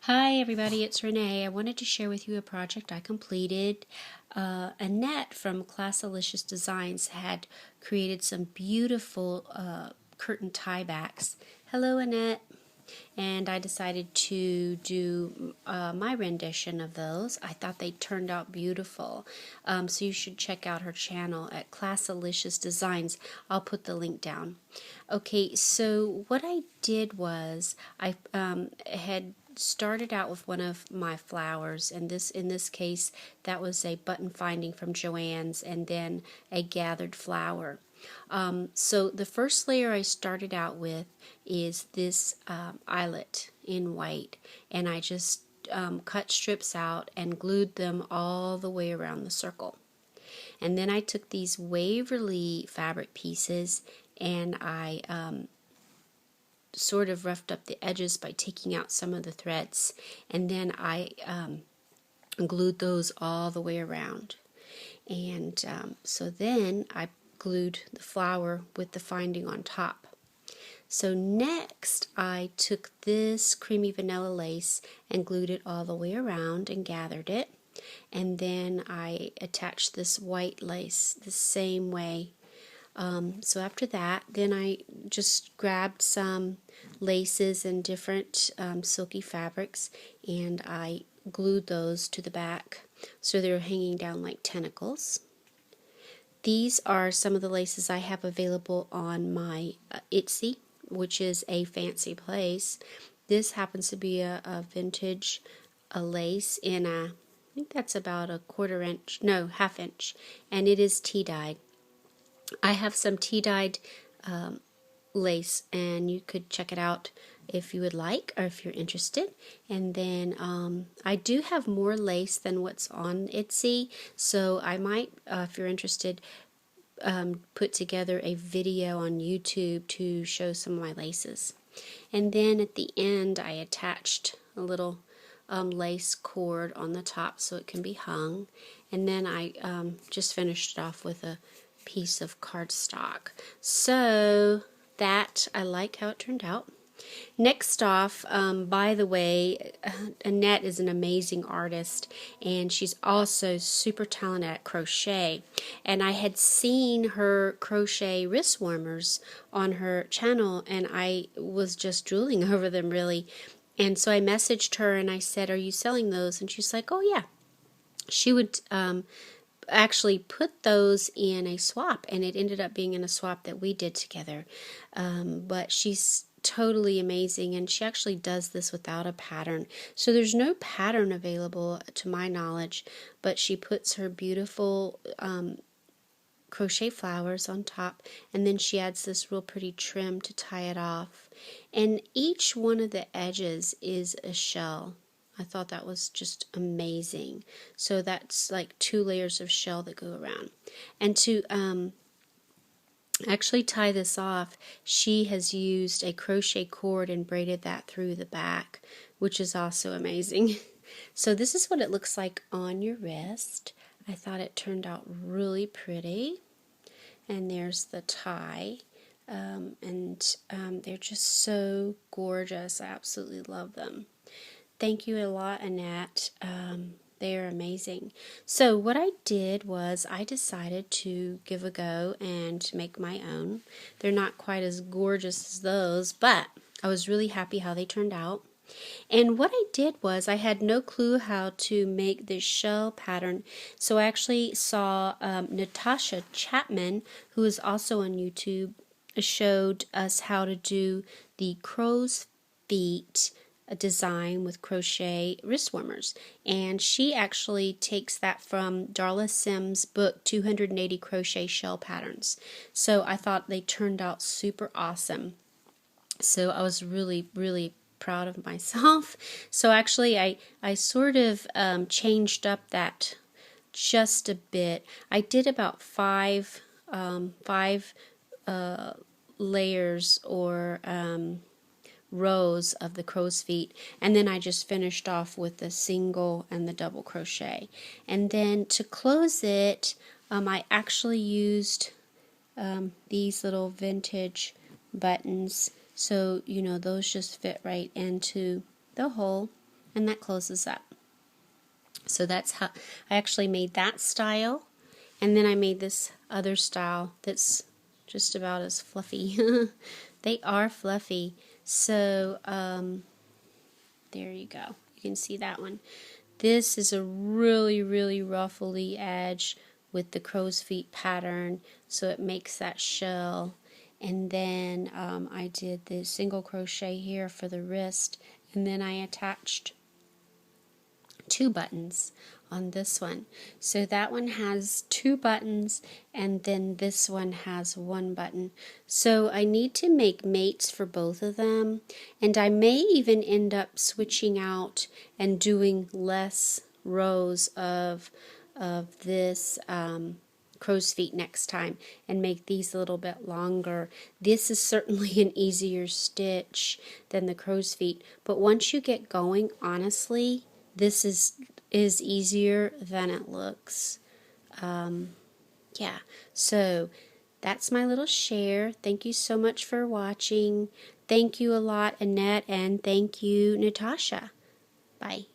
Hi everybody, it's Renee. I wanted to share with you a project I completed. Annette from Classalicious Designs had created some beautiful curtain tiebacks. Hello Annette. And I decided to do my rendition of those. I thought they turned out beautiful. So you should check out her channel at Classalicious Designs. I'll put the link down. Okay, so what I did was I had started out with one of my flowers, and in this case that was a button finding from Joann's and then a gathered flower. So the first layer I started out with is this eyelet in white, and I just cut strips out and glued them all the way around the circle. And then I took these Waverly fabric pieces and I sort of roughed up the edges by taking out some of the threads, and then I glued those all the way around. And so then I glued the flower with the finding on top. So next I took this creamy vanilla lace and glued it all the way around and gathered it, and then I attached this white lace the same way. So after that, then I just grabbed some laces and different silky fabrics, and I glued those to the back so they're hanging down like tentacles. These are some of the laces I have available on my Etsy, which is a fancy place. This happens to be a vintage lace in I think that's about a half inch, and it is tea dyed. I have some tea dyed lace, and you could check it out if you would like or if you're interested. And then I do have more lace than what's on Etsy, so I might, if you're interested, put together a video on YouTube to show some of my laces. And then at the end I attached a little lace cord on the top so it can be hung, and then I just finished it off with a piece of cardstock. So that, I like how it turned out. Next off, by the way, Annette is an amazing artist, and she's also super talented at crochet. And I had seen her crochet wrist warmers on her channel, and I was just drooling over them, really. And so I messaged her and I said, "Are you selling those?" And she's like, "Oh yeah." She would actually put those in a swap, and it ended up being in a swap that we did together. But she's totally amazing, and she actually does this without a pattern. So there's no pattern available to my knowledge, but she puts her beautiful crochet flowers on top, and then she adds this real pretty trim to tie it off. And each one of the edges is a shell. I thought that was just amazing. So that's like 2 layers of shell that go around. And to actually tie this off, she has used a crochet cord and braided that through the back, which is also amazing. So this is what it looks like on your wrist. I thought it turned out really pretty. And there's the tie. They're just so gorgeous. I absolutely love them. Thank you a lot, Annette. They are amazing. So what I did was I decided to give a go and make my own. They're not quite as gorgeous as those, but I was really happy how they turned out. And what I did was I had no clue how to make this shell pattern, so I actually saw Natasha Chapman, who is also on YouTube, showed us how to do the crow's feet design with crochet wrist warmers, and she actually takes that from Darla Sims' book 280 Crochet Shell Patterns. So I thought they turned out super awesome. So I was really proud of myself. So actually I sort of changed up that just a bit. I did about five layers or rows of the crow's feet, and then I just finished off with the single and the double crochet. And then to close it, I actually used these little vintage buttons, so you know those just fit right into the hole and that closes up. So that's how I actually made that style, and then I made this other style that's just about as fluffy. They are fluffy. So there you go. You can see that one. This is a really, really ruffly edge with the crow's feet pattern, so it makes that shell. And then I did the single crochet here for the wrist, and then I attached 2 buttons on this one. So that one has 2 buttons, and then this one has 1 button. So I need to make mates for both of them, and I may even end up switching out and doing less rows of this crow's feet next time and make these a little bit longer. This is certainly an easier stitch than the crow's feet, but once you get going, honestly, this is easier than it looks. Yeah, so that's my little share. Thank you so much for watching. Thank you a lot, Annette, and thank you, Natasha. Bye.